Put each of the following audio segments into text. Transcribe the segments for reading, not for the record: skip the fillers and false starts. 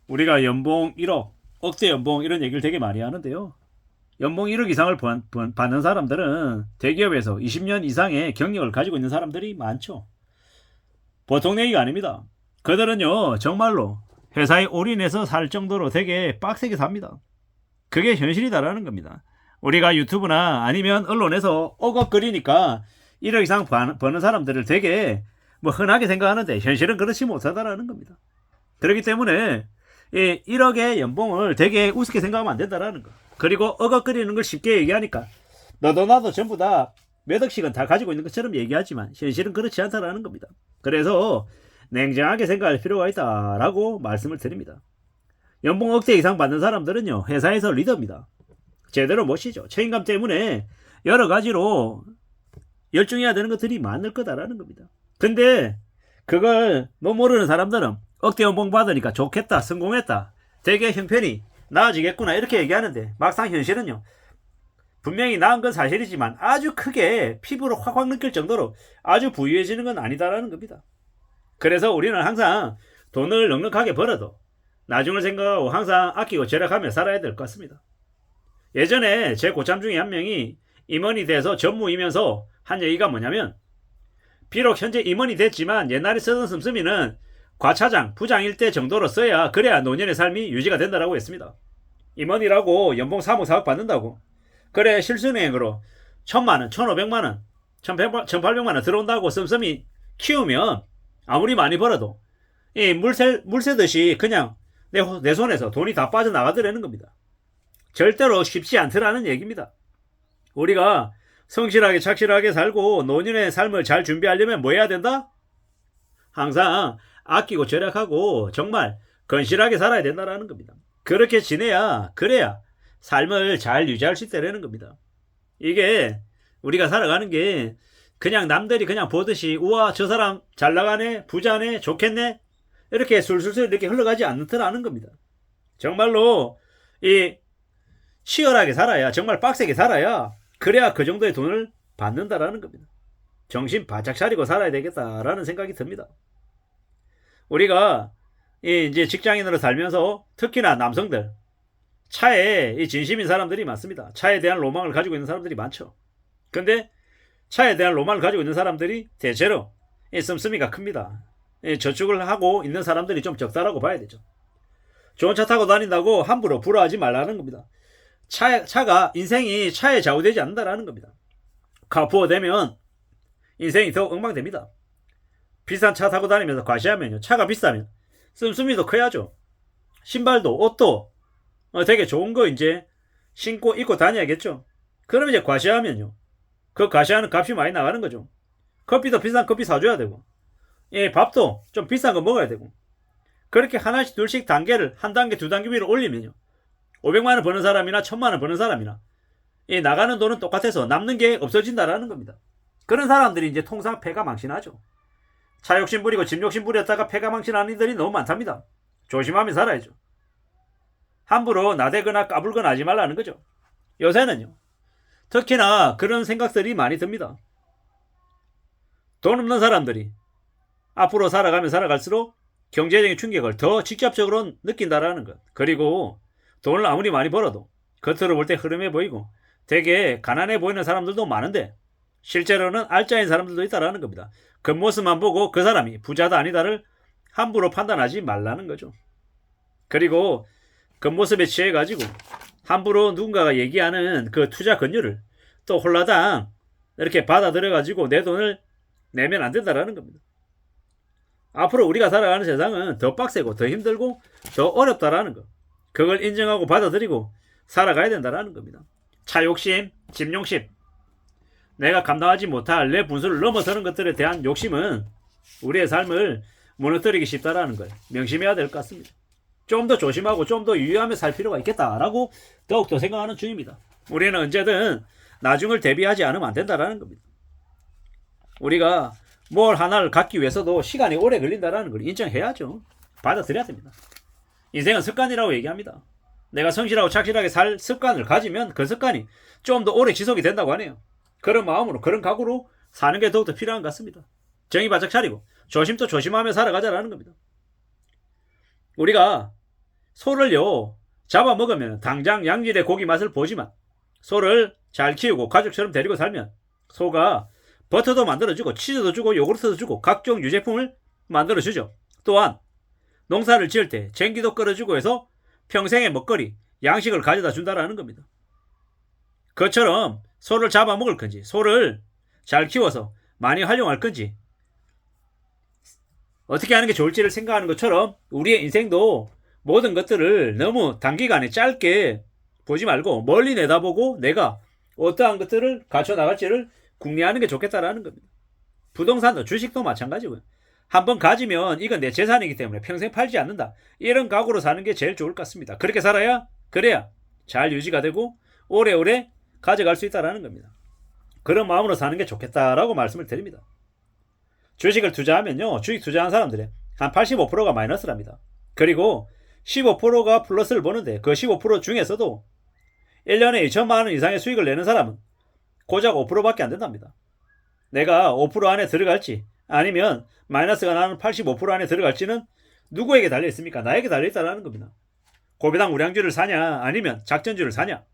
우리가 연봉 1억, 억대 연봉 이런 얘기를 되게 많이 하는데요. 연봉 1억 이상을 받는 사람들은 대기업에서 20년 이상의 경력을 가지고 있는 사람들이 많죠. 보통 얘기가 아닙니다. 그들은요, 정말로 회사에 올인해서 살 정도로 되게 빡세게 삽니다. 그게 현실이다라는 겁니다. 우리가 유튜브나 아니면 언론에서 어걱거리니까 1억 이상 버는 사람들을 되게 흔하게 생각하는데 현실은 그렇지 못하다라는 겁니다. 그렇기 때문에 1억의 연봉을 되게 우습게 생각하면 안 된다라는 거. 그리고 어걱거리는 걸 쉽게 얘기하니까 너도 나도 전부 다 몇 억씩은 다 가지고 있는 것처럼 얘기하지만 현실은 그렇지 않다라는 겁니다. 그래서 냉정하게 생각할 필요가 있다라고 말씀을 드립니다. 연봉 억대 이상 받는 사람들은요, 회사에서 리더입니다. 제대로 모시죠. 책임감 때문에 여러 가지로 열중해야 되는 것들이 많을 거다라는 겁니다. 근데 그걸 모르는 사람들은 억대 연봉 받으니까 좋겠다, 성공했다, 되게 형편이 나아지겠구나 이렇게 얘기하는데 막상 현실은요, 분명히 나은 건 사실이지만 아주 크게 피부로 확확 느낄 정도로 아주 부유해지는 건 아니다라는 겁니다. 그래서 우리는 항상 돈을 넉넉하게 벌어도 나중을 생각하고 항상 아끼고 절약하며 살아야 될 것 같습니다. 예전에 제 고참 중에 한 명이 임원이 돼서 전무이면서 한 얘기가 뭐냐면, 비록 현재 임원이 됐지만 옛날에 쓰던 씀씀이는 과차장, 부장일 때 정도로 써야 그래야 노년의 삶이 유지가 된다라고 했습니다. 임원이라고 연봉 3억 4억 받는다고, 그래 실순행으로 1000만원, 1500만원, 1800만원 들어온다고 씀씀이 키우면 아무리 많이 벌어도 이 물새듯이 그냥 내 손에서 돈이 다 빠져나가더라는 겁니다. 절대로 쉽지 않더라는 얘기입니다. 우리가 성실하게 착실하게 살고 노년의 삶을 잘 준비하려면 뭐 해야 된다? 항상 아끼고 절약하고 정말 건실하게 살아야 된다는 겁니다. 그렇게 지내야, 그래야 삶을 잘 유지할 수 있다는 겁니다. 이게 우리가 살아가는 게 그냥 남들이 그냥 보듯이 우와 저 사람 잘 나가네, 부자네, 좋겠네 이렇게 술술술 이렇게 흘러가지 않더라는 겁니다. 정말로 이 치열하게 살아야, 정말 빡세게 살아야 그래야 그 정도의 돈을 받는다라는 겁니다. 정신 바짝 차리고 살아야 되겠다라는 생각이 듭니다. 우리가 이제 직장인으로 살면서 특히나 남성들 차에 진심인 사람들이 많습니다. 차에 대한 로망을 가지고 있는 사람들이 많죠. 근데 차에 대한 로망을 가지고 있는 사람들이 대체로 씀씀이가 큽니다. 저축을 하고 있는 사람들이 좀 적다라고 봐야 되죠. 좋은 차 타고 다닌다고 함부로 불화하지 말라는 겁니다. 차가 인생이 차에 좌우되지 않는다라는 겁니다. 카푸어 되면 인생이 더 엉망됩니다. 비싼 차 타고 다니면서 과시하면요, 차가 비싸면 씀씀이도 커야죠. 신발도 옷도 되게 좋은 거 이제 신고 입고 다녀야겠죠. 그럼 이제 과시하면요, 그 과시하는 값이 많이 나가는 거죠. 커피도 비싼 커피 사줘야 되고, 밥도 좀 비싼 거 먹어야 되고, 그렇게 하나씩 둘씩 단계를 한 단계 두 단계 위로 올리면요, 500만원 버는 사람이나 1000만원 버는 사람이나 나가는 돈은 똑같아서 남는 게 없어진다라는 겁니다. 그런 사람들이 이제 통상 패가 망신하죠. 차 욕심 부리고 집 욕심 부렸다가 패가 망신하는 이들이 너무 많답니다. 조심하며 살아야죠. 함부로 나대거나 까불거나 하지 말라는 거죠. 요새는요, 특히나 그런 생각들이 많이 듭니다. 돈 없는 사람들이 앞으로 살아가면 살아갈수록 경제적인 충격을 더 직접적으로 느낀다라는 것. 그리고 돈을 아무리 많이 벌어도 겉으로 볼 때 흐름해 보이고 되게 가난해 보이는 사람들도 많은데 실제로는 알짜인 사람들도 있다라는 겁니다. 겉모습만 보고 그 사람이 부자다 아니다를 함부로 판단하지 말라는 거죠. 그리고 겉모습에 취해가지고 함부로 누군가가 얘기하는 그 투자 권유를 또 홀라당 이렇게 받아들여가지고 내 돈을 내면 안 된다라는 겁니다. 앞으로 우리가 살아가는 세상은 더 빡세고 더 힘들고 더 어렵다라는 거, 그걸 인정하고 받아들이고 살아가야 된다라는 겁니다. 차 욕심, 집 욕심, 내가 감당하지 못할 내 분수를 넘어서는 것들에 대한 욕심은 우리의 삶을 무너뜨리기 쉽다라는 걸 명심해야 될 것 같습니다. 좀 더 조심하고 좀 더 유의하며 살 필요가 있겠다라고 더욱더 생각하는 중입니다. 우리는 언제든 나중을 대비하지 않으면 안 된다라는 겁니다. 우리가 뭘 하나를 갖기 위해서도 시간이 오래 걸린다라는 걸 인정해야죠. 받아들여야 됩니다. 인생은 습관이라고 얘기합니다. 내가 성실하고 착실하게 살 습관을 가지면 그 습관이 좀 더 오래 지속이 된다고 하네요. 그런 마음으로, 그런 각오로 사는 게 더욱더 필요한 것 같습니다. 정의 바짝 차리고 조심도 조심하며 살아가자라는 겁니다. 우리가 소를요 잡아먹으면 당장 양질의 고기 맛을 보지만 소를 잘 키우고 가족처럼 데리고 살면 소가 버터도 만들어주고 치즈도 주고 요구르트도 주고 각종 유제품을 만들어주죠. 또한 농사를 지을 때 쟁기도 끌어주고 해서 평생의 먹거리, 양식을 가져다 준다라는 겁니다. 그처럼 소를 잡아먹을 건지 소를 잘 키워서 많이 활용할 건지 어떻게 하는 게 좋을지를 생각하는 것처럼 우리의 인생도 모든 것들을 너무 단기간에 짧게 보지 말고 멀리 내다보고 내가 어떠한 것들을 갖춰 나갈지를 궁리하는 게 좋겠다라는 겁니다. 부동산도 주식도 마찬가지고요. 한번 가지면 이건 내 재산이기 때문에 평생 팔지 않는다. 이런 각오로 사는 게 제일 좋을 것 같습니다. 그렇게 살아야 그래야 잘 유지가 되고 오래오래 가져갈 수 있다라는 겁니다. 그런 마음으로 사는 게 좋겠다라고 말씀을 드립니다. 주식을 투자하면요. 주식 투자한 사람들의 한 85%가 마이너스랍니다. 그리고 15%가 플러스를 보는데 그 15% 중에서도 1년에 2천만 원 이상의 수익을 내는 사람은 고작 5%밖에 안 된답니다. 내가 5% 안에 들어갈지 아니면 마이너스가 나는 85% 안에 들어갈지는 누구에게 달려 있습니까? 나에게 달려 있다는 겁니다. 고배당 우량주를 사냐 아니면 작전주를 사냐,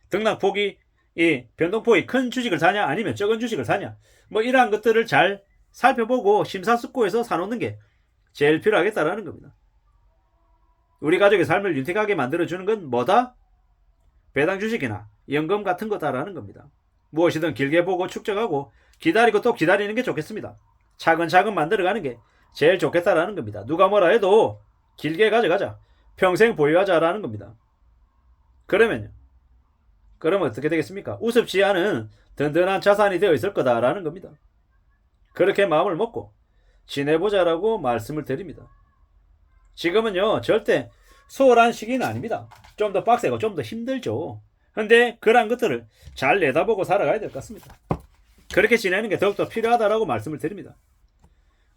등락폭이 이 변동폭이 큰 주식을 사냐 아니면 적은 주식을 사냐, 뭐 이러한 것들을 잘 살펴보고 심사숙고해서 사놓는 게 제일 필요하겠다라는 겁니다. 우리 가족의 삶을 윤택하게 만들어주는 건 뭐다? 배당 주식이나 연금 같은 거다라는 겁니다. 무엇이든 길게 보고 축적하고 기다리고 또 기다리는 게 좋겠습니다. 차근차근 만들어가는 게 제일 좋겠다라는 겁니다. 누가 뭐라 해도 길게 가져가자. 평생 보유하자라는 겁니다. 그러면 어떻게 되겠습니까? 우습지 않은 든든한 자산이 되어 있을 거다라는 겁니다. 그렇게 마음을 먹고 지내보자라고 말씀을 드립니다. 지금은요 절대 수월한 시기는 아닙니다. 좀 더 빡세고 좀 더 힘들죠. 근데 그러한 것들을 잘 내다보고 살아가야 될 것 같습니다. 그렇게 지내는 게 더욱더 필요하다라고 말씀을 드립니다.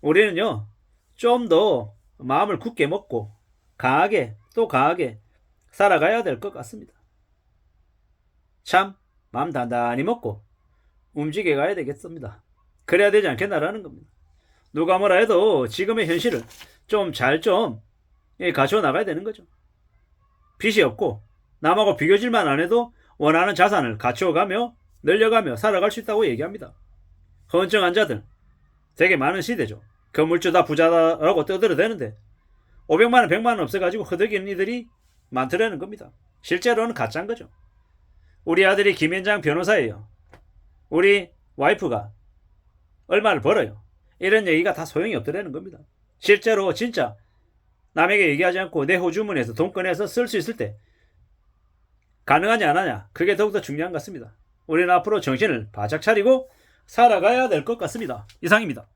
우리는요 좀 더 마음을 굳게 먹고 강하게 또 강하게 살아가야 될 것 같습니다. 참 마음 단단히 먹고 움직여 가야 되겠습니다. 그래야 되지 않겠나라는 겁니다. 누가 뭐라 해도 지금의 현실을 좀 잘 가져 나가야 되는 거죠. 빚이 없고 남하고 비교질만 안 해도 원하는 자산을 갖추어가며 늘려가며 살아갈 수 있다고 얘기합니다. 헌정한 자들 되게 많은 시대죠. 건물주 다 부자라고 떠들어대는데 500만원 100만원 없어가지고 허덕이는 이들이 많더라는 겁니다. 실제로는 가짜인 거죠. 우리 아들이 김현장 변호사예요. 우리 와이프가 얼마를 벌어요. 이런 얘기가 다 소용이 없더라는 겁니다. 실제로 진짜 남에게 얘기하지 않고 내 호주머니에서 돈 꺼내서 쓸 수 있을 때 가능하냐 안 하냐, 그게 더욱더 중요한 것 같습니다. 우리는 앞으로 정신을 바짝 차리고 살아가야 될 것 같습니다. 이상입니다.